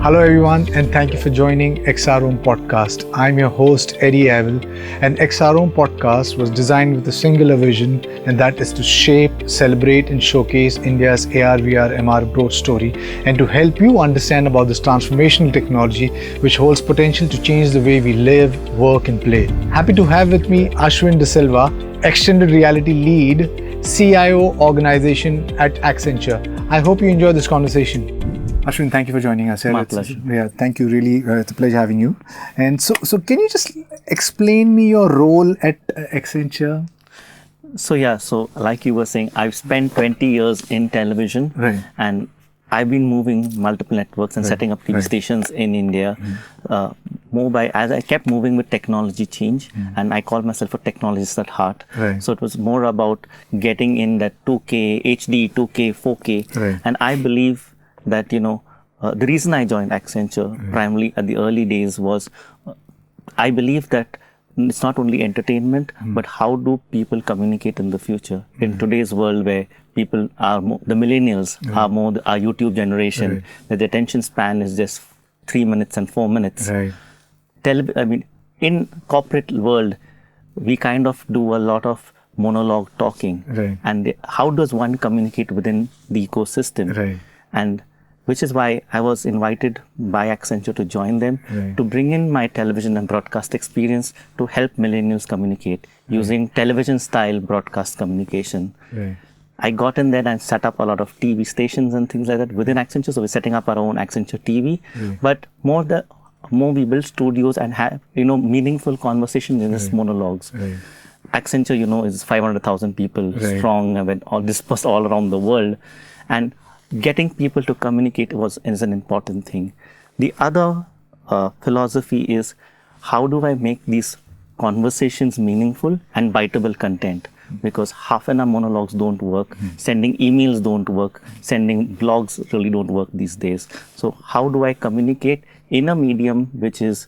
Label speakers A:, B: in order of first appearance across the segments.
A: Hello, everyone, and thank you for joining XROM podcast. I'm your host, Eddie Avil, and XROM podcast was designed with a singular vision, and that is to shape, celebrate, and showcase India's AR/VR MR growth story, and to help you understand about this transformational technology which holds potential to change the way we live, work, and play. Happy to have with me Ashwin De Silva, extended reality lead, CIO organization at Accenture. I hope you enjoy this conversation. Ashwin, thank you for joining us here.
B: My pleasure.
A: Yeah, thank you. Really, it's a pleasure having you. And so can you just explain me your role at Accenture?
B: So like you were saying, I've spent 20 years in television,
A: Right.
B: and I've been moving multiple networks and setting up TV stations in India. As I kept moving with technology change, and I call myself a technologist at heart.
A: Right.
B: So it was more about getting in that 2K, HD, 2K, 4K.
A: Right.
B: And I believe that, the reason I joined Accenture primarily at the early days was I believe that it's not only entertainment, but how do people communicate in the future? In today's world where people are the millennials are more our YouTube generation, that the attention span is just 3 minutes and 4 minutes.
A: Right.
B: In corporate world, we kind of do a lot of monologue talking.
A: Right.
B: And how does one communicate within the ecosystem?
A: Right.
B: And which is why I was invited by Accenture to join them, to bring in my television and broadcast experience to help millennials communicate using television style broadcast communication.
A: Right.
B: I got in there and set up a lot of TV stations and things like that within Accenture. So we're setting up our own Accenture TV, but more we build studios and have, meaningful conversation in these monologues.
A: Right.
B: Accenture, is 500,000 people strong and all dispersed all around the world. And getting people to communicate is an important thing. The other philosophy is, how do I make these conversations meaningful and biteable content? Because half an hour monologues don't work, sending emails don't work, sending blogs really don't work these days. So how do I communicate in a medium which is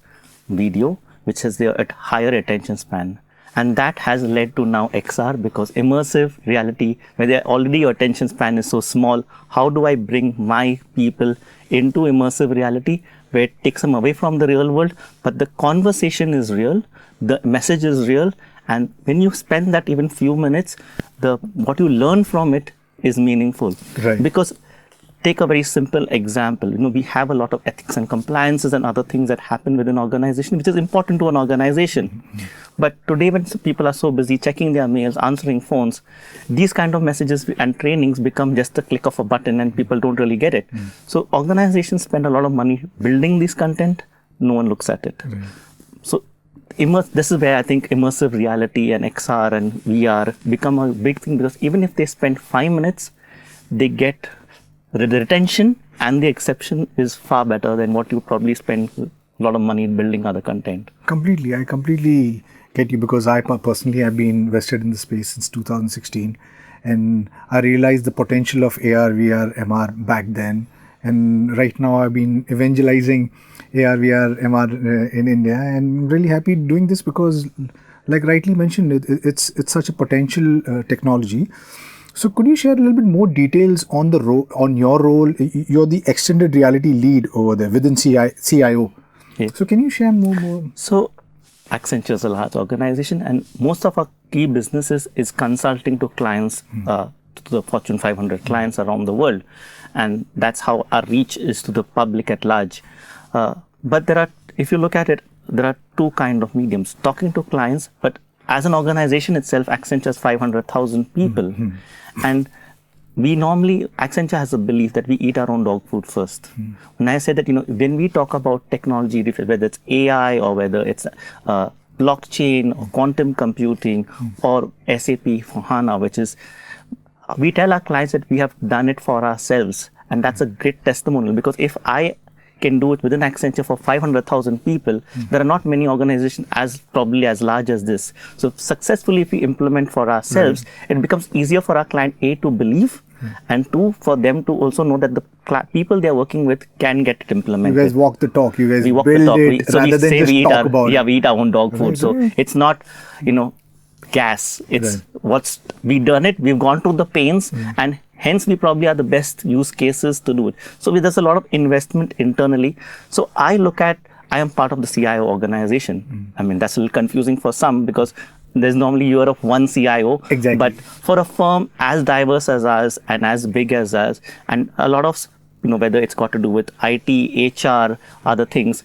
B: video, which has the higher attention span? And that has led to now XR, because immersive reality, where already your attention span is so small, how do I bring my people into immersive reality where it takes them away from the real world, but the conversation is real, the message is real, and when you spend that even few minutes, what you learn from it is meaningful.
A: Right.
B: Because take a very simple example. We have a lot of ethics and compliances and other things that happen within an organization, which is important to an organization. But today, when people are so busy checking their mails, answering phones, these kind of messages and trainings become just a click of a button and people don't really get it. So organizations spend a lot of money building this content. No one looks at it. So this is where I think immersive reality and XR and VR become a big thing, because even if they spend 5 minutes, they get the retention and the exception is far better than what you probably spend a lot of money building other content.
A: Completely. I completely get you, because I personally have been invested in the space since 2016, and I realized the potential of AR, VR, MR back then. And right now I've been evangelizing AR, VR, MR in India, and I'm really happy doing this because, like rightly mentioned, it's such a potential technology. So could you share a little bit more details on on your role? You're the extended reality lead over there within CIO.
B: Yes.
A: So can you share more?
B: So Accenture is a large organization, and most of our key businesses is consulting to clients, to the Fortune 500 clients around the world. And that's how our reach is to the public at large. But if you look at it, there are two kind of mediums, talking to clients, but as an organization itself, Accenture has 500,000 people. And Accenture has a belief that we eat our own dog food first. When I say that, when we talk about technology, whether it's AI or whether it's blockchain or quantum computing or SAP for HANA, we tell our clients that we have done it for ourselves. And that's a great testimonial, because if I can do it within Accenture for 500,000 people, there are not many organizations probably as large as this. So successfully, if we implement for ourselves, it becomes easier for our client to believe, and two, for them to also know that the people they're working with can get it implemented.
A: You guys walk the talk. You guys build it
B: So
A: rather than just talk about it.
B: Yeah, we eat our own dog food. So it's not, gas. It's we've done it. We've gone through the pains and hence we probably are the best use cases to do it. So there's a lot of investment internally. So I am part of the CIO organization. I mean, that's a little confusing for some because there's normally you're of one CIO.
A: Exactly.
B: But for a firm as diverse as ours and as big as ours, and a lot of, whether it's got to do with IT, HR, other things,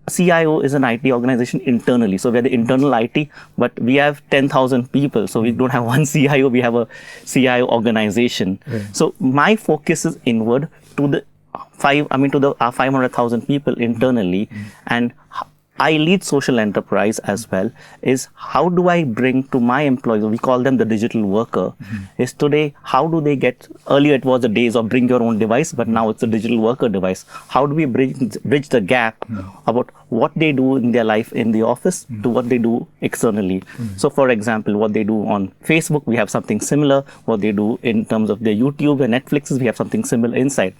B: CIO is an IT organization internally. So we're the internal IT, but we have 10,000 people. So we don't have one CIO, we have a CIO organization.
A: Right.
B: So my focus is inward to the 500,000 people internally. And I lead social enterprise as well, is how do I bring to my employees, we call them the digital worker, is today, how do they earlier it was the days of bring your own device, but now it's a digital worker device. How do we bridge the gap about what they do in their life in the office to what they do externally? So for example, what they do on Facebook, we have something similar. What they do in terms of their YouTube and Netflixes, we have something similar inside.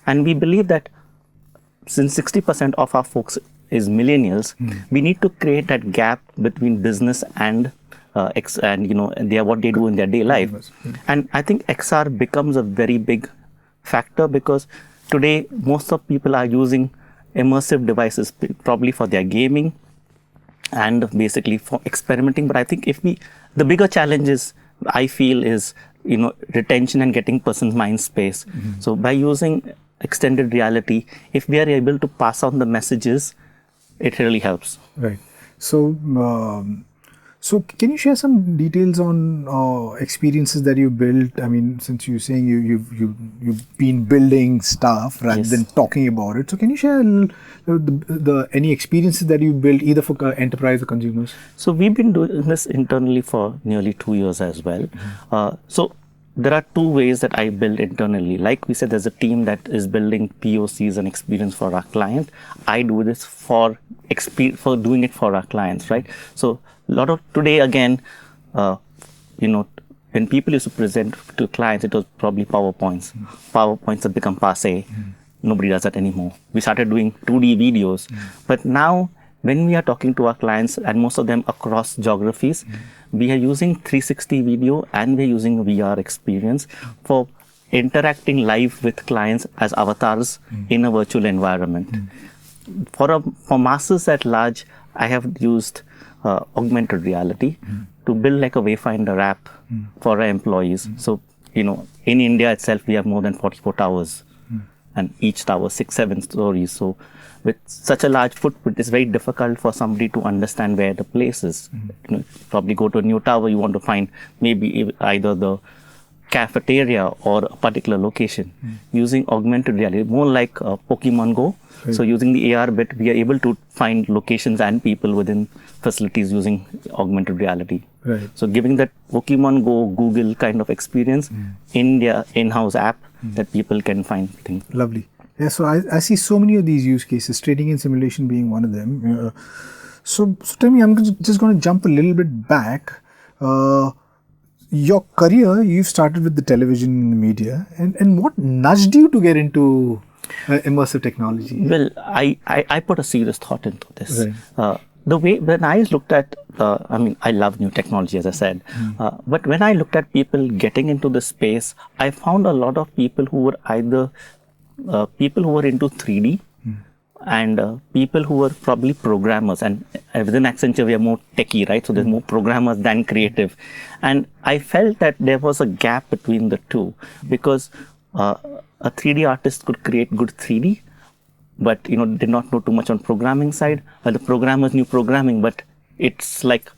B: And we believe that since 60% of our folks is millennials, we need to create that gap between business and what they do in their day life. And I think XR becomes a very big factor because today most of people are using immersive devices probably for their gaming and basically for experimenting. But I think the bigger challenge is, I feel, is retention and getting person's mind space. So by using extended reality, if we are able to pass on the messages, it really helps.
A: Right. So, so can you share some details on experiences that you built? I mean, since you're saying you've been building stuff rather than talking about it, so can you share any experiences that you built either for enterprise or consumers?
B: So we've been doing this internally for nearly 2 years as well. So there are two ways that I build internally. Like we said, there's a team that is building POCs and experience for our client. I do this for doing it for our clients, right? So a lot of today, again, when people used to present to clients, it was probably PowerPoints. PowerPoints have become passé. Nobody does that anymore. We started doing 2D videos. But now, when we are talking to our clients, and most of them across geographies, we are using 360 video and we're using VR experience for interacting live with clients as avatars in a virtual environment. For masses at large, I have used augmented reality to build like a Wayfinder app for our employees. So, in India itself, we have more than 44 towers and each tower 6-7 stories. So with such a large footprint, it's very difficult for somebody to understand where the place is. Probably go to a new tower, you want to find maybe either the cafeteria or a particular location. Using augmented reality, more like Pokemon Go. So using the AR bit, we are able to find locations and people within facilities using augmented reality.
A: Right.
B: So giving that Pokemon Go, Google kind of experience in their in-house app that people can find things.
A: Lovely. Yeah, so I see so many of these use cases, trading and simulation being one of them. So tell me, I'm just going to jump a little bit back. Your career, you've started with the television media, and what nudged you to get into immersive technology?
B: Well, I put a serious thought into this.
A: Right.
B: The way, when I looked at, I love new technology, as I said, but when I looked at people getting into the space, I found a lot of people who were either people who were into 3D and people who were probably programmers. And within Accenture, we are more techie, right? So there's more programmers than creative. And I felt that there was a gap between the two because a 3D artist could create good 3D, but did not know too much on programming side. The programmers knew programming, but it's like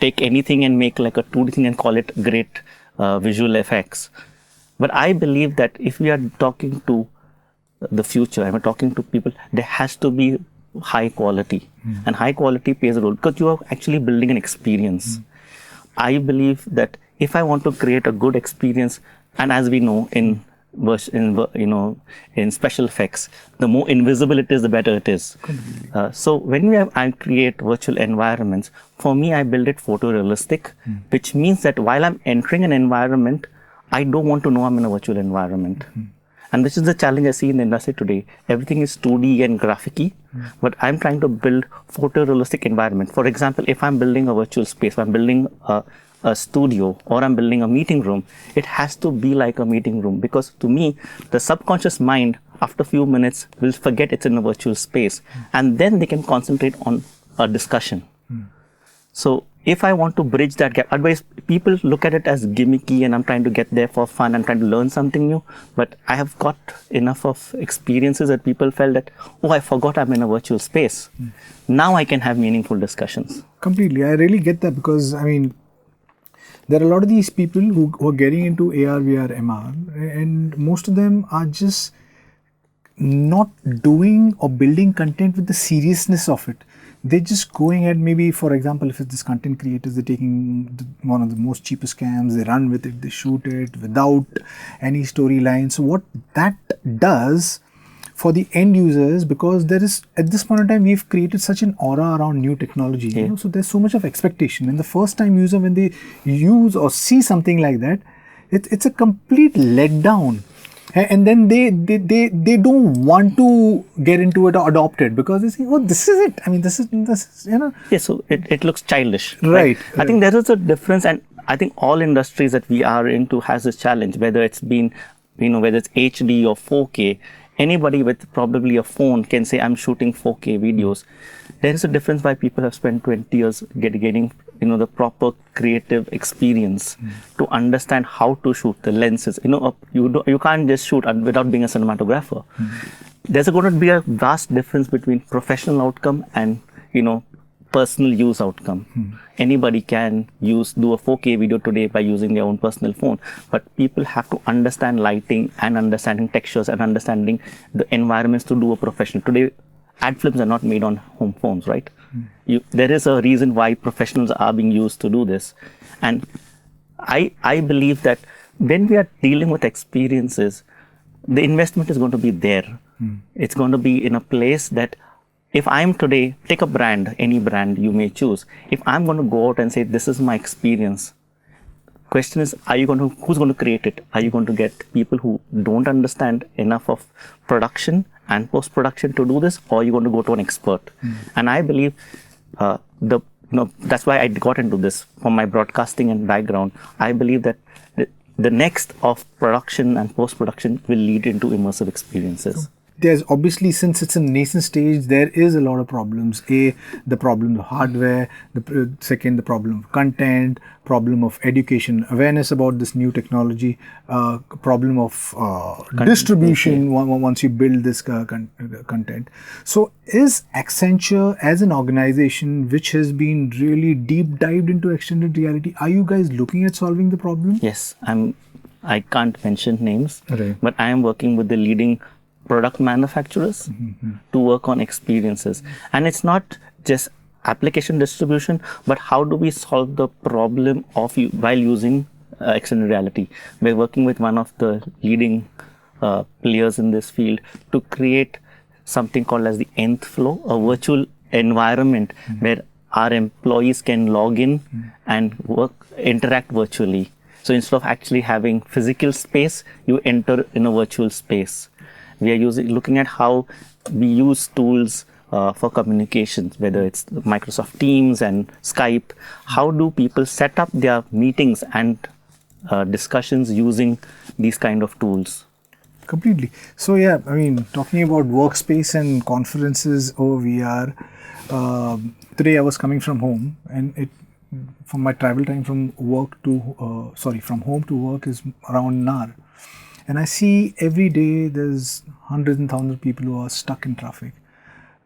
B: take anything and make like a 2D thing and call it great visual effects. But I believe that if we are talking to the future, and we're talking to people, there has to be high quality, and high quality plays a role because you are actually building an experience. I believe that if I want to create a good experience, and as we know in special effects, the more invisible it is, the better it is. So when I create virtual environments, for me, I build it photorealistic, which means that while I'm entering an environment, I don't want to know I'm in a virtual environment. And this is the challenge I see in the industry today. Everything is 2D and graphic-y, but I'm trying to build photorealistic environment. For example, if I'm building a virtual space, if I'm building a a studio or I'm building a meeting room, it has to be like a meeting room, because to me, the subconscious mind, after a few minutes, will forget it's in a virtual space, and then they can concentrate on a discussion. So if I want to bridge that gap, otherwise people look at it as gimmicky and I'm trying to get there for fun, I'm trying to learn something new. But I have got enough of experiences that people felt that, oh, I forgot I'm in a virtual space. Now I can have meaningful discussions.
A: Completely. I really get that, because I mean, there are a lot of these people who are getting into AR, VR, MR, and most of them are just not doing or building content with the seriousness of it. They're just going at, maybe, for example, if it's this content creators, they're taking one of the most cheapest cams, they run with it, they shoot it without any storyline. So what that does for the end users, because there is, at this point in time, we've created such an aura around new technology, you know, so there's so much of expectation. And the first time user, when they use or see something like that, it's a complete letdown. And then they don't want to get into it or adopt it, because they say, oh, this is it. I mean, this is, you know.
B: Yeah, so it looks childish.
A: Right.
B: I think there is a difference, and I think all industries that we are into has this challenge, whether it's been, whether it's HD or 4K. Anybody with probably a phone can say, I'm shooting 4K videos. There is a difference why people have spent 20 years getting the proper creative experience to understand how to shoot the lenses. You can't just shoot without being a cinematographer. There's going to be a vast difference between professional outcome and, personal use outcome. Anybody can do a 4K video today by using their own personal phone, but people have to understand lighting and understanding textures and understanding the environments to do a professional. Today, ad films are not made on home phones, right? There is a reason why professionals are being used to do this. And I believe that when we are dealing with experiences, the investment is going to be there. It's going to be in a place that, if I'm today, take a brand, any brand you may choose. If I'm going to go out and say, this is my experience, question is, who's going to create it? Are you going to get people who don't understand enough of production and post-production to do this, or are you going to go to an expert? And I believe that's why I got into this from my broadcasting and background. I believe that the next of production and post-production will lead into immersive experiences.
A: There's obviously, since it's a nascent stage, there is a lot of problems. The problem of hardware, second, the problem of content, problem of education, awareness about this new technology, problem of distribution once you build this content. So is Accenture, as an organization which has been really deep dived into extended reality, are you guys looking at solving the problem?
B: Yes, I can't mention names, but I am working with the leading product manufacturers to work on experiences. And it's not just application distribution, but how do we solve the problem of while using extended reality? We're working with one of the leading players in this field to create something called as the nth flow, a virtual environment where our employees can log in and interact virtually. So instead of actually having physical space, you enter in a virtual space. We are looking at how we use tools for communications, whether it's Microsoft Teams and Skype. How do people set up their meetings and discussions using these kind of tools?
A: Completely. So yeah, I mean, talking about workspace and conferences over VR, today I was coming from home, and from my travel time from home to work is around an hour. And I see every day there's hundreds and thousands of people who are stuck in traffic.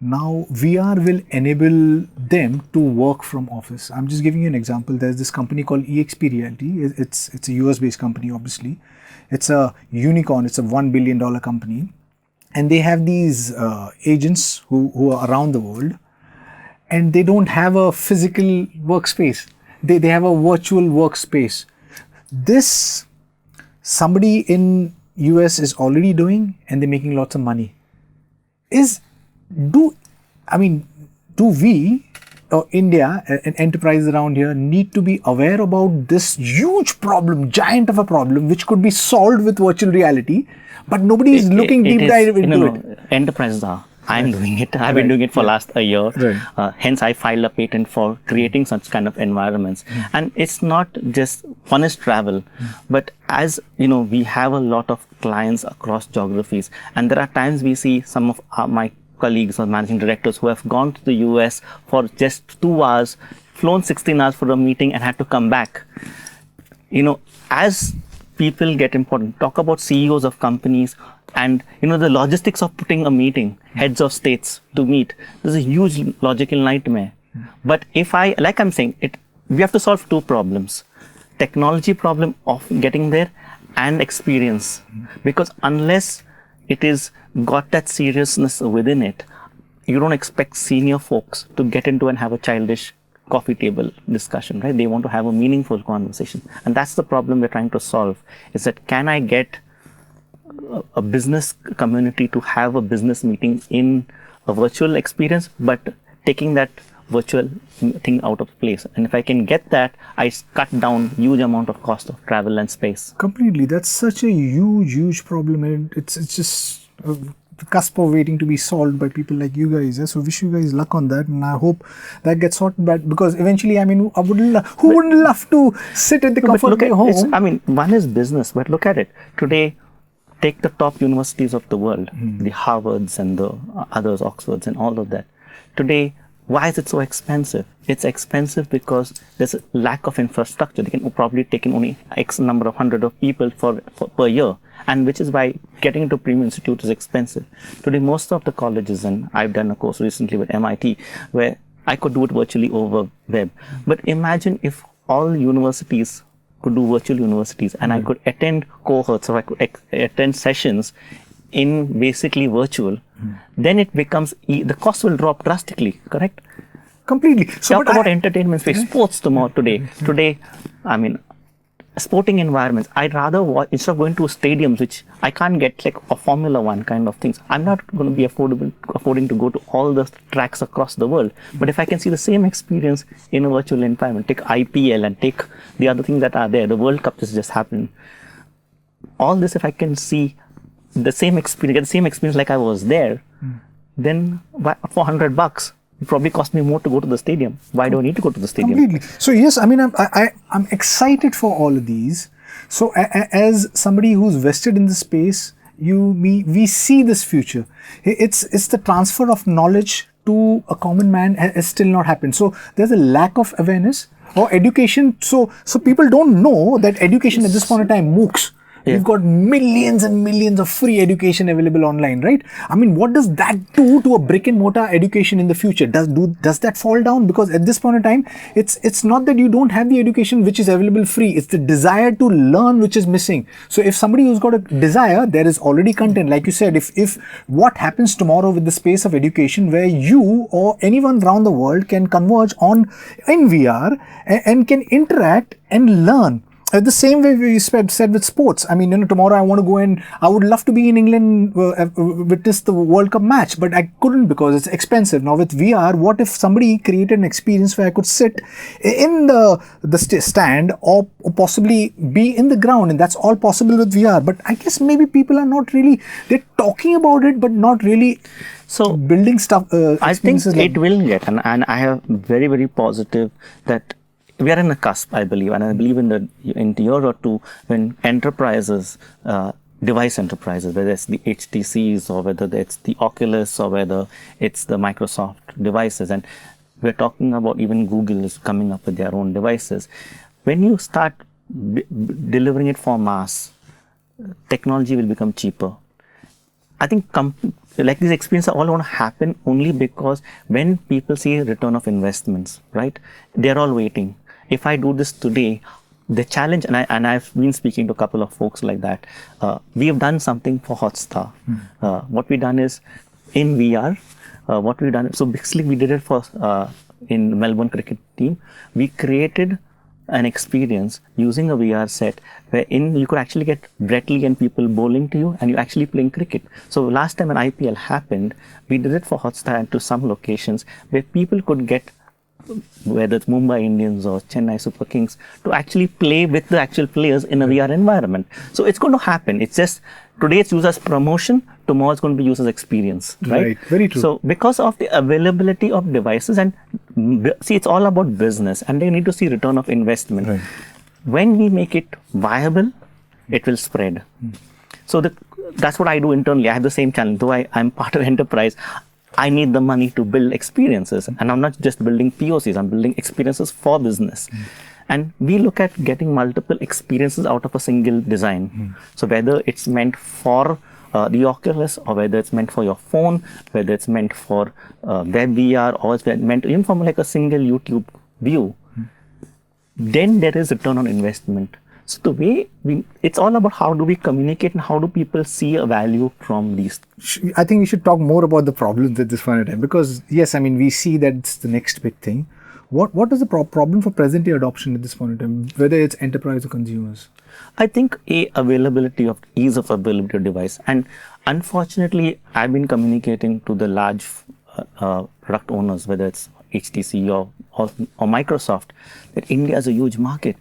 A: Now VR will enable them to work from office. I'm just giving you an example. There's this company called EXP Realty. It's a US based company, obviously. It's a unicorn. It's a $1 billion company. And they have these agents who are around the world, and they don't have a physical workspace. They have a virtual workspace. This somebody in US is already doing, and they're making lots of money. Do we or India and enterprises around here need to be aware about this huge problem, giant of a problem, which could be solved with virtual reality, but nobody is looking deep dive into it?
B: Enterprises are. I'm doing it. I've been doing it for last a year.
A: Right.
B: Hence, I filed a patent for creating such kind of environments. And it's not just one is travel, but as you know, we have a lot of clients across geographies, and there are times we see some of my colleagues or managing directors who have gone to the US for just 2 hours, flown 16 hours for a meeting, and had to come back. You know, as people get important, talk about CEOs of companies and, you know, the logistics of putting a meeting, heads of states to meet. This is a huge logical nightmare. But if like I'm saying, we have to solve two problems. Technology problem of getting there and experience. Because unless it is got that seriousness within it, you don't expect senior folks to get into and have a childish coffee table discussion, right? They want to have a meaningful conversation. And that's the problem we're trying to solve, is that can I get a business community to have a business meeting in a virtual experience, but taking that virtual thing out of place. And if I can get that, I cut down huge amount of cost of travel and space.
A: Completely. That's such a huge problem, and it's just the cusp of waiting to be solved by people like you guys. So wish you guys luck on that, and I hope that gets sorted out, because eventually, I mean, who wouldn't love to sit at the comfort of their home?
B: I mean, one is business, but look at it. Today, take the top universities of the world, the Harvards and the others, Oxfords and all of that. Today, why is it so expensive? It's expensive because there's a lack of infrastructure. They can probably take in only X number of hundred of people per year, and which is why getting into premium institute is expensive. Today, most of the colleges, and I've done a course recently with MIT, where I could do it virtually over web. But imagine if all universities could do virtual universities, and I could attend cohorts, or I could attend sessions in basically virtual, then it becomes, the cost will drop drastically, correct?
A: Completely.
B: So talk about entertainment space, sports today. Today, I mean, sporting environments, I'd rather watch, instead of going to stadiums, which I can't get like a Formula One kind of things, I'm not going to be affording to go to all the tracks across the world. But if I can see the same experience in a virtual environment, take IPL and take the other things that are there, the World Cup just happened. All this, if I can see the same experience, get the same experience like I was there, then for $100, it probably cost me more to go to the stadium. Why do I need to go to the stadium?
A: Completely. So yes, I mean, I'm excited for all of these. So as somebody who's vested in the space, we see this future. It's the transfer of knowledge to a common man has still not happened. So there's a lack of awareness or education. So people don't know that education at this point in time, MOOCs. Yeah. We've got millions and millions of free education available online, right? I mean, what does that do to a brick and mortar education in the future? Does that fall down? Because at this point in time, it's not that you don't have the education which is available free. It's the desire to learn which is missing. So if somebody who's got a desire, there is already content. Like you said, if what happens tomorrow with the space of education, where you or anyone around the world can converge in VR and can interact and learn. The same way we said with sports. I mean, tomorrow I want to go and I would love to be in England, witness the World Cup match, but I couldn't because it's expensive. Now with VR, what if somebody created an experience where I could sit in the stand or possibly be in the ground, and that's all possible with VR. But I guess maybe people are not really, they're talking about it, but not really building stuff.
B: I think it will get, and I have very, very positive that we are in a cusp, I believe, and I believe in a year or two when enterprises, device enterprises, whether it's the HTCs or whether it's the Oculus or whether it's the Microsoft devices, and we're talking about even Google is coming up with their own devices. When you start delivering it for mass, technology will become cheaper. I think like these experiences are all going to happen only because when people see a return of investments, right? They're all waiting. If I do this today, the challenge, and I've been speaking to a couple of folks like that, we have done something for Hotstar. What we've done is, in VR, so basically we did it for, in Melbourne cricket team, we created an experience using a VR set wherein you could actually get Brett Lee and people bowling to you and you're actually playing cricket. So last time when IPL happened, we did it for Hotstar and to some locations where people could get, whether it's Mumbai Indians or Chennai Super Kings, to actually play with the actual players in a VR environment. So it's going to happen. It's just, today it's used as promotion. tomorrow is going to be used as experience, right?
A: Very true.
B: So because of the availability of devices, and see, it's all about business, and they need to see return of investment.
A: Right.
B: When we make it viable, it will spread. So that's what I do internally. I have the same challenge. Though I'm part of enterprise, I need the money to build experiences. And I'm not just building POCs, I'm building experiences for business. And we look at getting multiple experiences out of a single design. So whether it's meant for the Oculus, or whether it's meant for your phone, whether it's meant for web VR, or it's meant even from like a single YouTube view, then there is return on investment. So the way it's all about how do we communicate and how do people see a value from these.
A: I think we should talk more about the problems at this point in time, because yes, I mean, we see that it's the next big thing. What is the problem for present day adoption at this point in time, whether it's enterprise or consumers?
B: I think ease of availability of device. And unfortunately, I've been communicating to the large product owners, whether it's HTC or Microsoft, that India is a huge market.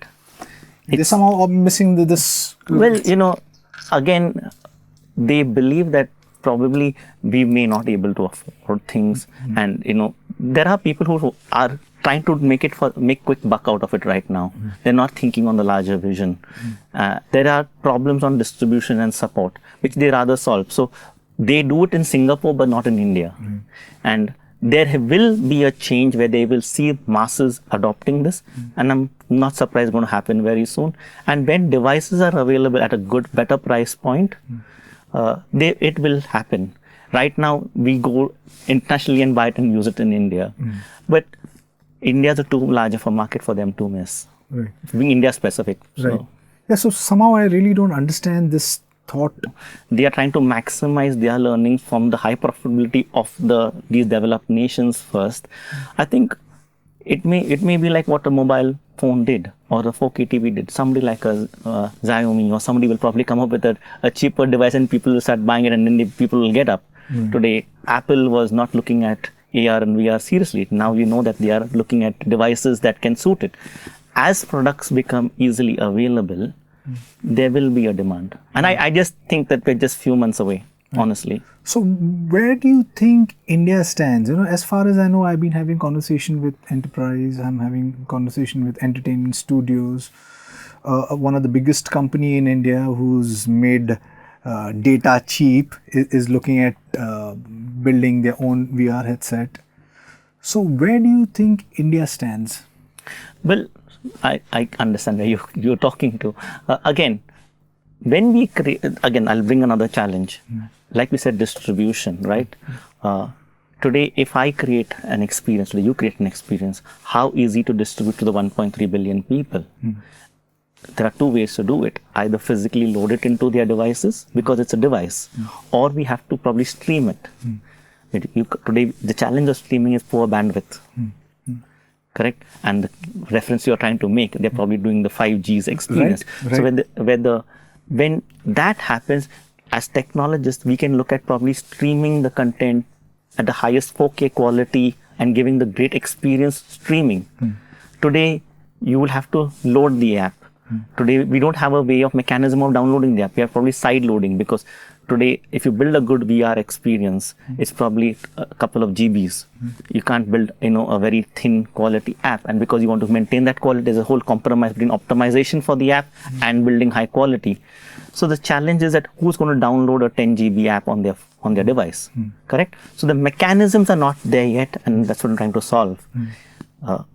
A: They somehow are missing this.
B: Well, again, they believe that probably we may not be able to afford things. And, there are people who are trying to make quick buck out of it right now. They're not thinking on the larger vision. There are problems on distribution and support, which they rather solve. So they do it in Singapore, but not in India. And there will be a change where they will see masses adopting this, and I'm not surprised it's going to happen very soon. And when devices are available at a better price point, it will happen. Right now, we go internationally and buy it and use it in India. But India is too large of a market for them to miss.
A: Right.
B: Being India specific.
A: Right. Yeah, so somehow I really don't understand this thought.
B: They are trying to maximize their learning from the high profitability of these developed nations first. I think it may be like what a mobile phone did or a 4K TV did. Somebody like a Xiaomi or somebody will probably come up with a cheaper device and people will start buying it, and then people will get up. Today, Apple was not looking at AR and VR seriously. Now you know that they are looking at devices that can suit it. As products become easily available, there will be a demand. And I just think that we're just few months away, honestly.
A: So where do you think India stands? As far as I know, I've been having conversation with enterprise, I'm having conversation with entertainment studios. One of the biggest company in India who's made data cheap is looking at building their own VR headset. So where do you think India stands?
B: Well, I understand where you're talking to. Again, when we create, I'll bring another challenge. Like we said, distribution, right? Today, if I create an experience, today you create an experience, how easy to distribute to the 1.3 billion people? There are two ways to do it. Either physically load it into their devices because it's a device, or we have to probably stream it. Today, the challenge of streaming is poor bandwidth. Correct? And the reference you're trying to make, they're probably doing the 5G's experience.
A: Right.
B: So when that happens, as technologists, we can look at probably streaming the content at the highest 4K quality and giving the great experience streaming. Today, you will have to load the app. Today, we don't have a way of mechanism of downloading the app. We are probably side loading, because today, if you build a good VR experience, it's probably a couple of GBs. You can't build, a very thin quality app. And because you want to maintain that quality, there's a whole compromise between optimization for the app and building high quality. So the challenge is that who's going to download a 10 GB app on their device, correct? So the mechanisms are not there yet, and that's what I'm trying to solve.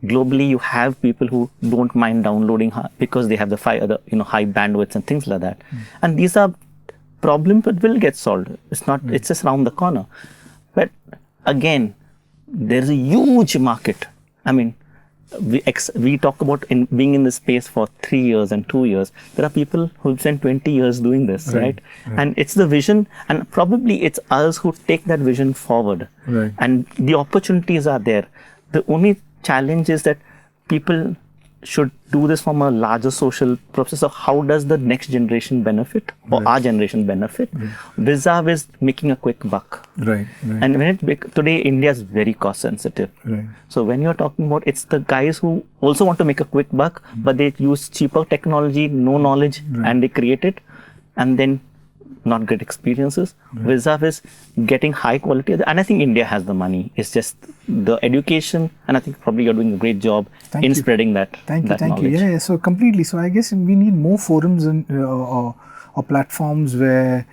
B: Globally, you have people who don't mind downloading because they have the high bandwidths and things like that. And these are problems that will get solved. It's just around the corner. But again, there's a huge market. I mean, we talk about being in this space for 3 years and 2 years. There are people who've spent 20 years doing this, right? And it's the vision, and probably it's us who take that vision forward. And the opportunities are there. The only challenge is that people should do this from a larger social process of how does the next generation benefit, or our generation benefit, vis-a-vis making a quick buck. And today India is very cost sensitive. So when you're talking about, it's the guys who also want to make a quick buck, but they use cheaper technology, no knowledge, and they create it, and then not great experiences, vis-a-vis getting high quality. And I think India has the money. It's just the education, and I think probably you're doing a great job in spreading that.
A: Thank you.
B: knowledge.
A: Yeah, so completely. So I guess we need more forums and or platforms where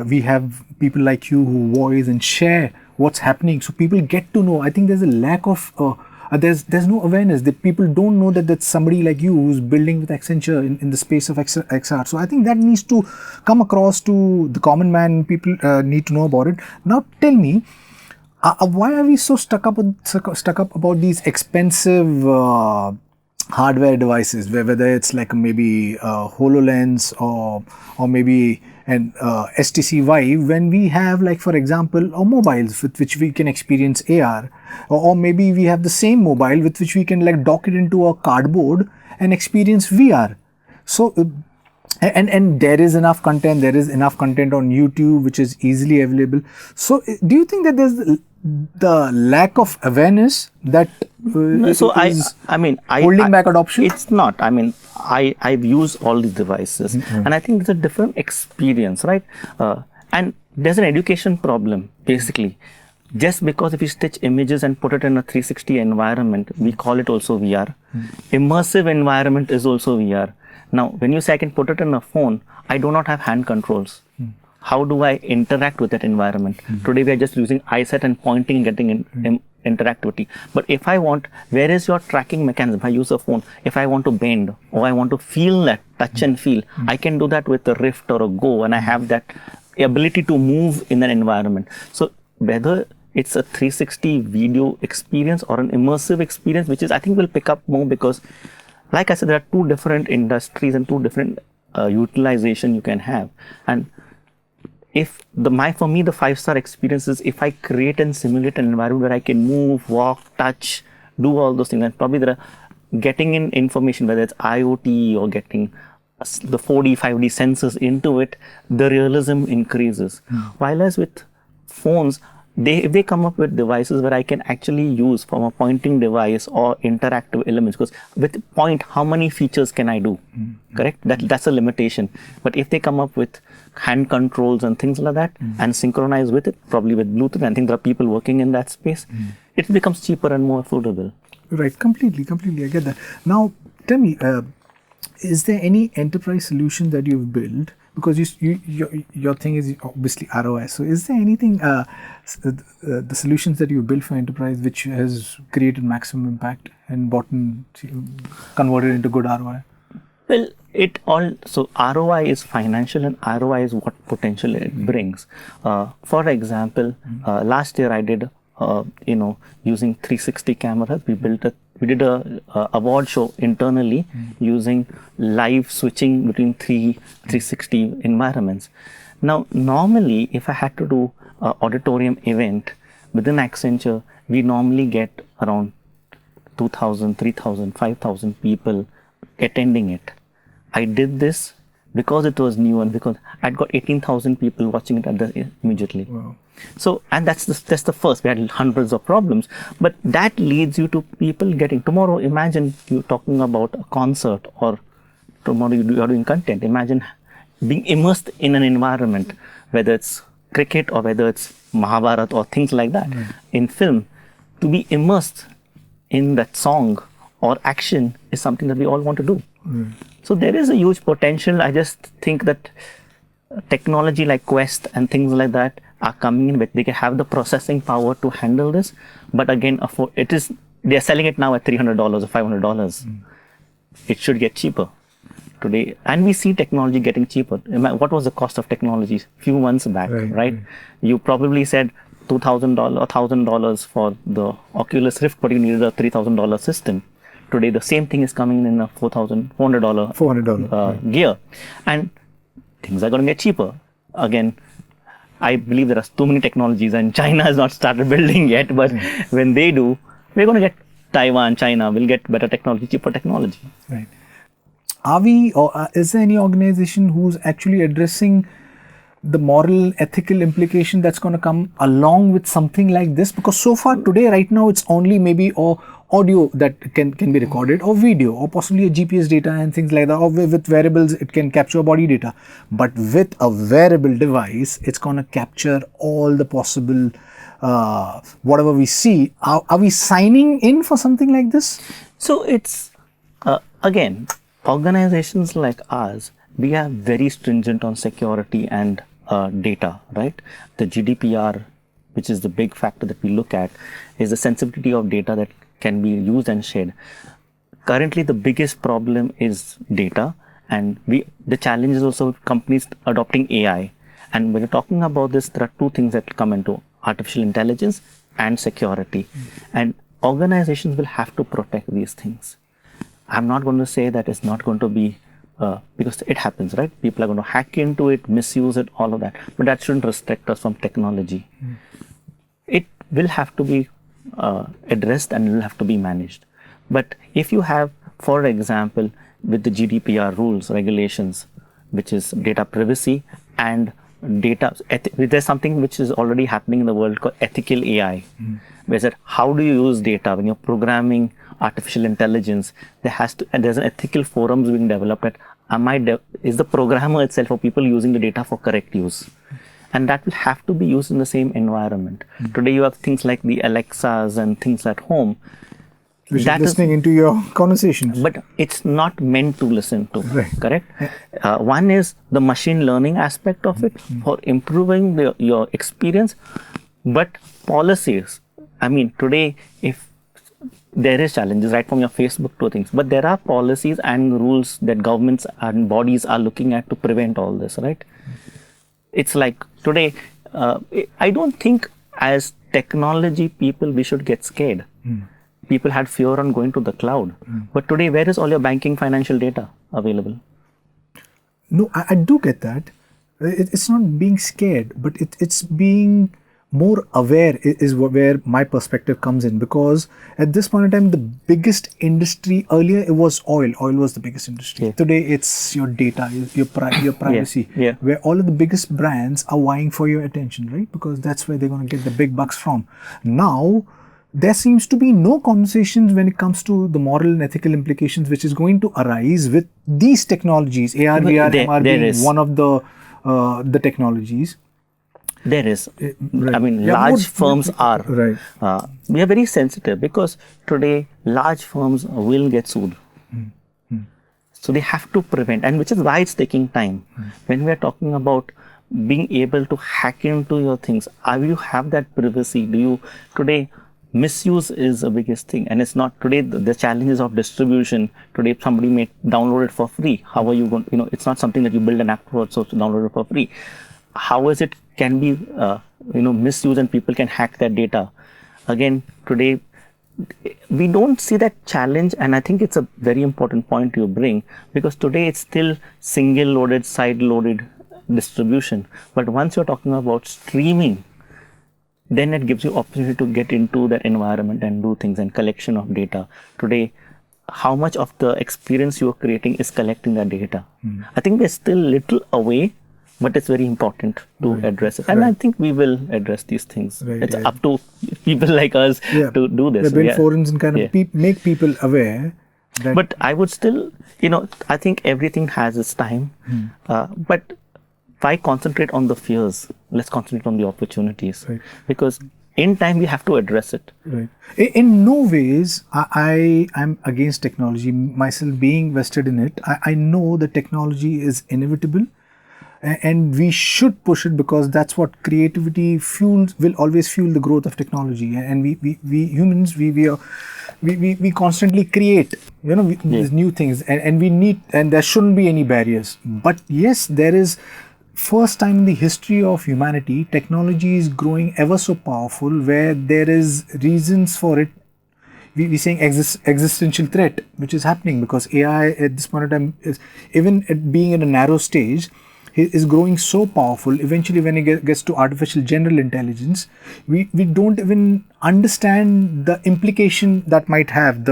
A: we have people like you who voice and share what's happening, so people get to know. I think there's a lack of there's no awareness. The people don't know that that's somebody like you who's building with Accenture in the space of XR. So I think that needs to come across to the common man. People need to know about it. Now tell me, why are we so stuck up about these expensive hardware devices, whether it's like maybe HoloLens or maybe an STC Vive, when we have, like, for example, mobiles with which we can experience AR, or maybe we have the same mobile with which we can like dock it into a cardboard and experience VR. So and there is enough content. There is enough content on YouTube which is easily available. So do you think that there's the lack of awareness that
B: I mean,
A: holding back adoption?
B: It's not. I mean, I've used all these devices, and I think it's a different experience, right? And there's an education problem, basically. Just because if you stitch images and put it in a 360 environment, we call it also VR. Immersive environment is also VR. Now, when you say I can put it in a phone, I do not have hand controls. How do I interact with that environment? Today, we are just using eyesight and pointing and getting interactivity. But if I want, where is your tracking mechanism? I use a phone. If I want to bend or I want to feel that touch and feel, I can do that with a Rift or a Go, and I have that ability to move in that environment. So whether it's a 360 video experience or an immersive experience, which is, I think, will pick up more, because like I said, there are two different industries and two different utilization you can have. And if for me, the 5-star experience is if I create and simulate an environment where I can move, walk, touch, do all those things, and probably there are getting in information, whether it's IoT or getting the 4D, 5D sensors into it, the realism increases. While as with phones, if they come up with devices where I can actually use from a pointing device or interactive elements, because with point, how many features can I do? Correct? That's a limitation. But if they come up with hand controls and things like that, and synchronize with it, probably with Bluetooth, I think there are people working in that space, it becomes cheaper and more affordable.
A: Right, completely, I get that. Now, tell me, is there any enterprise solution that you've built? Because your thing is obviously ROI. So is there anything, the solutions that you built for enterprise which has created maximum impact and converted into good ROI?
B: Well, so ROI is financial and ROI is what potential it brings. For example, last year I did, using 360 cameras, we did a award show internally using live switching between 360 environments. Now, normally, if I had to do an auditorium event within Accenture, we normally get around 2,000, 3,000, 5,000 people attending it. I did this because it was new and because I'd got 18,000 people watching it immediately.
A: Wow.
B: So, and that's the first. We had hundreds of problems, but that leads you to people getting. Tomorrow, imagine you talking about a concert, or tomorrow you are doing content. Imagine being immersed in an environment, whether it's cricket or whether it's Mahabharata or things like that. In film, to be immersed in that song or action is something that we all want to do. So there is a huge potential. I just think that technology like Quest and things like that are coming in, but they can have the processing power to handle this. But again, they're selling it now at $300 or $500. It should get cheaper today. And we see technology getting cheaper. What was the cost of technology a few months back, right? You probably said $2,000 or $1,000 for the Oculus Rift, but you needed a $3,000 system. Today, the same thing is coming in a $400 gear. And things are going to get cheaper. Again, I believe there are too many technologies, and China has not started building yet, but when they do, we're going to get Taiwan, China will get better technology, cheaper technology.
A: Right. Are we, or is there any organization who's actually addressing the moral, ethical implication that's going to come along with something like this? Because so far today, right now, it's only maybe, or audio that can be recorded, or video, or possibly a GPS data and things like that, or with wearables it can capture body data. But with a wearable device, it's going to capture all the possible whatever we see. Are we signing in for something like this?
B: So it's again, organizations like ours, we are very stringent on security and data, right? The GDPR, which is the big factor that we look at, is the sensitivity of data that can be used and shared. Currently, the biggest problem is data, and the challenge is also companies adopting AI. And when you're talking about this, there are two things that come into artificial intelligence and security. And organizations will have to protect these things. I'm not going to say that it's not going to be, because it happens, right? People are going to hack into it, misuse it, all of that. But that shouldn't restrict us from technology. It will have to be addressed and will have to be managed. But if you have, for example, with the GDPR rules, regulations, which is data privacy and data, there's something which is already happening in the world called ethical AI. Where that how do you use data when you're programming artificial intelligence? There's an ethical forums being developed at is the programmer itself or people using the data for correct use? And that will have to be used in the same environment. Today you have things like the Alexas and things at home.
A: Which is listening into your conversations.
B: But it's not meant to listen to,
A: right.
B: Correct? One is the machine learning aspect of it for improving your experience. But policies, I mean, today, if there is challenges right from your Facebook to things, but there are policies and rules that governments and bodies are looking at to prevent all this, right? It's like today, I don't think as technology people, we should get scared. People had fear on going to the cloud. But today, where is all your banking financial data available?
A: No, I do get that. It's not being scared, but it's being more aware is where my perspective comes in. Because at this point in time, the biggest industry, earlier it was oil. Oil was the biggest industry.
B: Yeah.
A: Today, it's your data, your privacy,
B: Yeah.
A: where all of the biggest brands are vying for your attention, right? Because that's where they're going to get the big bucks from. Now, there seems to be no conversations when it comes to the moral and ethical implications which is going to arise with these technologies. AR, VR, MR being one of the technologies.
B: There is.
A: Right.
B: I mean,
A: Yeah,
B: large firms are.
A: Right.
B: We are very sensitive because today large firms will get sued. So they have to prevent, and which is why it's taking time. When we are talking about being able to hack into your things, you have that privacy? Do you today? Misuse is the biggest thing, and it's not today the challenges of distribution. Today, somebody may download it for free. How are you going? It's not something that you build an app for, so to download it for free. How is it can be misused and people can hack that data? Again, today we don't see that challenge, and I think it's a very important point you bring, because today it's still single loaded, side loaded distribution. But once you're talking about streaming, then it gives you opportunity to get into that environment and do things and collection of data. Today, how much of the experience you're creating is collecting that data? I think we're still little away, but it's very important to address it. And I think we will address these things. It's up to people like us to do this.
A: Build forums and kind of make people aware.
B: But I would still, I think everything has its time. But why concentrate on the fears? Let's concentrate on the opportunities. Right. Because in time, we have to address it.
A: Right. In no ways, I am against technology. Myself being vested in it, I know that technology is inevitable. And we should push it, because that's what creativity will always fuel the growth of technology. And we humans, we constantly create, these new things, and we need, and there shouldn't be any barriers. But yes, there is. First time in the history of humanity, technology is growing ever so powerful, where there is reasons for it. We're saying existential threat, which is happening because AI at this point in time is, even at being in a narrow stage, is growing so powerful. Eventually, when it gets to artificial general intelligence, we don't even understand the implication that might have.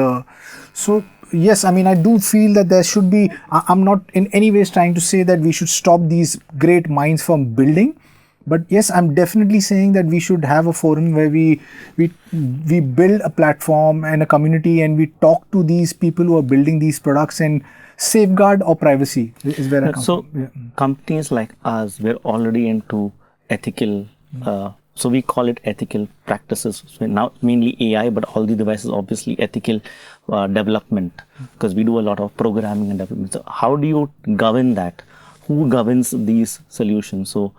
A: So yes, I mean, I do feel that there should be, I'm not in any ways trying to say that we should stop these great minds from building, But yes, I'm definitely saying that we should have a forum where we build a platform and a community, and we talk to these people who are building these products and safeguard our privacy. Is where I come
B: So
A: from. Yeah.
B: companies like us, we're already into ethical. So we call it ethical practices. So now mainly AI, but all the devices obviously ethical development, because we do a lot of programming and development. So how do you govern that? Who governs these solutions? So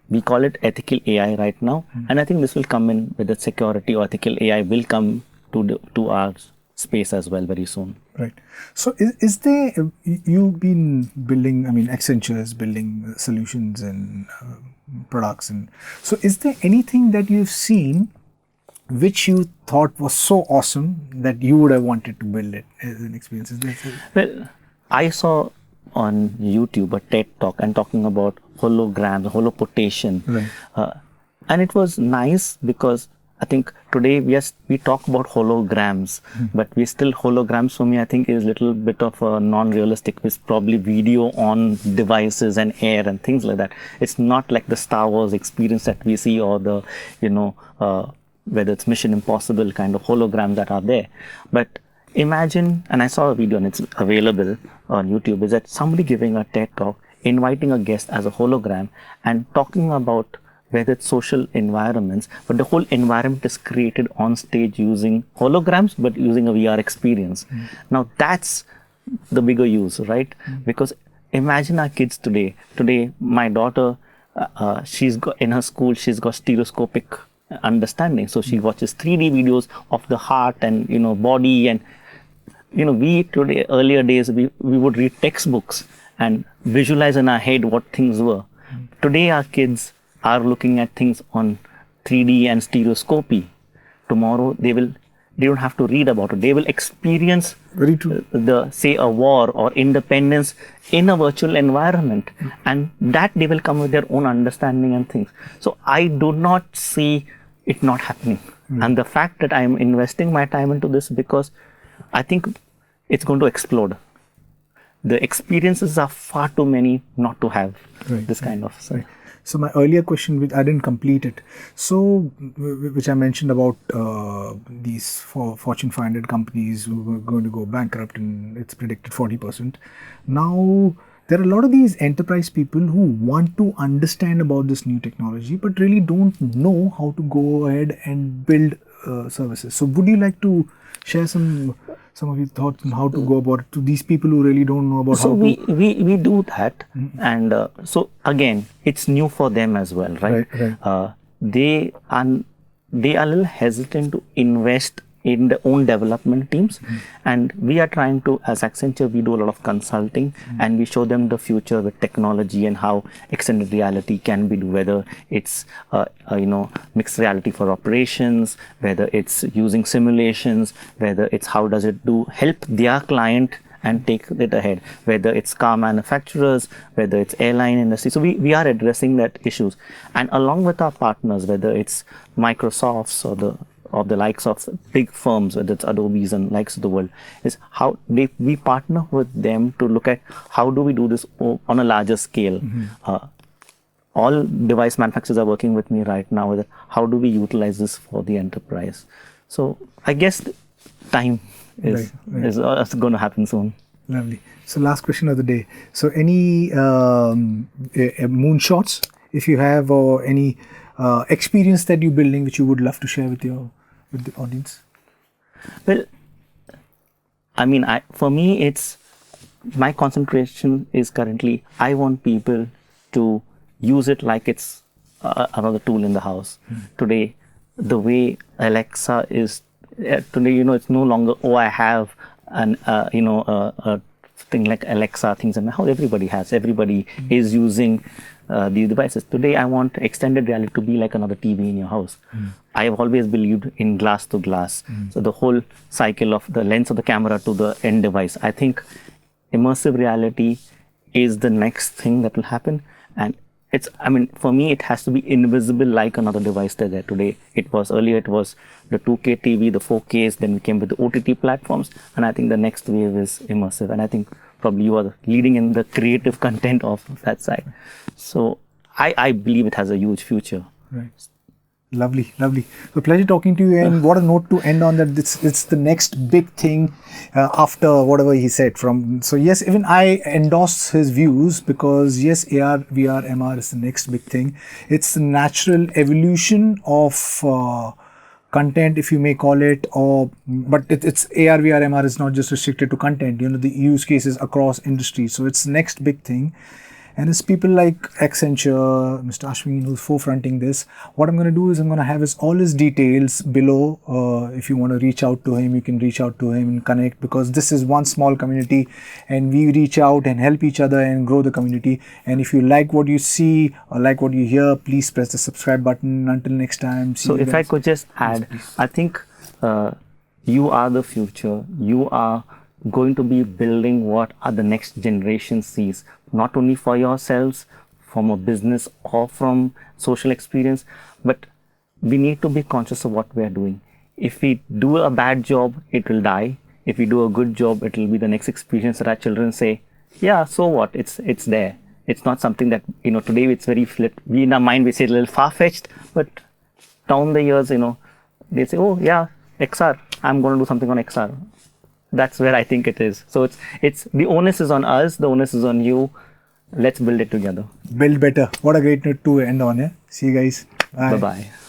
B: we call it ethical AI right now, and I think this will come in with the security, or ethical AI will come to our space as well very soon.
A: Right. So is there, you've been building, I mean, Accenture is building solutions and products. And so is there anything that you've seen which you thought was so awesome that you would have wanted to build it as an experience? Is there
B: Well, I saw on YouTube a TED talk and talking about holograms, holopotation.
A: Right.
B: And it was nice because I think today we talk about holograms, but we still, holograms for me, I think is a little bit of a non-realistic. It's probably video on devices and air and things like that. It's not like the Star Wars experience that we see, or the, whether it's Mission Impossible kind of holograms that are there. But imagine, and I saw a video and it's available on YouTube, is that somebody giving a TED talk, inviting a guest as a hologram and talking about whether it's social environments, but the whole environment is created on stage using holograms, but using a VR experience. Now that's the bigger use, right? Because imagine our kids today. Today, my daughter, she's got, in her school, she's got stereoscopic understanding. So she watches 3D videos of the heart and, body. And, we today, earlier days, we would read textbooks and visualize in our head what things were. Today, our kids are looking at things on 3D and stereoscopy. Tomorrow they don't have to read about it. They will experience
A: Very true.
B: say a war or independence in a virtual environment, and that they will come with their own understanding and things. So I do not see it not happening. And the fact that I am investing my time into this, because I think it's going to explode. The experiences are far too many not to have this kind of.
A: Right. So my earlier question, which I didn't complete it, so which I mentioned about these Fortune 500 companies who were going to go bankrupt, and it's predicted 40%. Now there are a lot of these enterprise people who want to understand about this new technology, but really don't know how to go ahead and build services. So would you like to share some of your thoughts on how to go about it to these people who really don't know about
B: so
A: how
B: we,
A: to...
B: we do that, and so again, it's new for them as well, right? They are a little hesitant to invest in their own development teams, and we are trying to, as Accenture, we do a lot of consulting, and we show them the future with technology and how extended reality can be, whether it's mixed reality for operations, whether it's using simulations, whether it's how does it help their client and take it ahead, whether it's car manufacturers, whether it's airline industry. So we are addressing that issues, and along with our partners, whether it's Microsoft's or the likes of big firms, whether it's Adobe's and likes of the world, is how we partner with them to look at how do we do this on a larger scale. All device manufacturers are working with me right now with how do we utilize this for the enterprise. So I guess time is going to happen soon.
A: Lovely. So last question of the day. So any moonshots, if you have, or any experience that you're building which you would love to share with the audience?
B: Well, I mean, for me, it's my concentration is currently, I want people to use it like it's another tool in the house. Today, the way Alexa is, today, it's no longer, I have an, a thing like Alexa, things in my house. Everybody is using these devices. Today, I want extended reality to be like another TV in your house. I have always believed in glass to glass. So the whole cycle of the lens of the camera to the end device. I think immersive reality is the next thing that will happen. And for me, it has to be invisible like another device there today. Earlier it was the 2K TV, the 4Ks, then we came with the OTT platforms. And I think the next wave is immersive. And I think probably you are leading in the creative content of that side. So I believe it has a huge future.
A: Right. Lovely. So pleasure talking to you, and what a note to end on, that it's the next big thing after whatever he said. So yes, even I endorse his views, because yes, AR, VR, MR is the next big thing. It's the natural evolution of content, if you may call it, but it's AR, VR, MR is not just restricted to content. The use cases across industries. So it's the next big thing. And it's people like Accenture, Mr. Ashwin, who's forefronting this. What I'm going to do is I'm going to have all his details below. If you want to reach out to him, you can reach out to him and connect, because this is one small community, and we reach out and help each other and grow the community. And if you like what you see or like what you hear, please press the subscribe button. Until next time.
B: So if I could just add, yes, I think you are the future. You are going to be building what are the next generation sees, not only for yourselves, from a business or from social experience, but we need to be conscious of what we are doing. If we do a bad job, it will die. If we do a good job, it will be the next experience that our children say, yeah, so what? It's there. It's not something that, today it's very flit. We in our mind, we say a little far-fetched, but down the years, they say, oh yeah, XR, I'm going to do something on XR. That's where I think it is. So it's the onus is on us, the onus is on you. Let's build it together.
A: Build better. What a great note to end on. See you guys. Bye.
B: Bye-bye.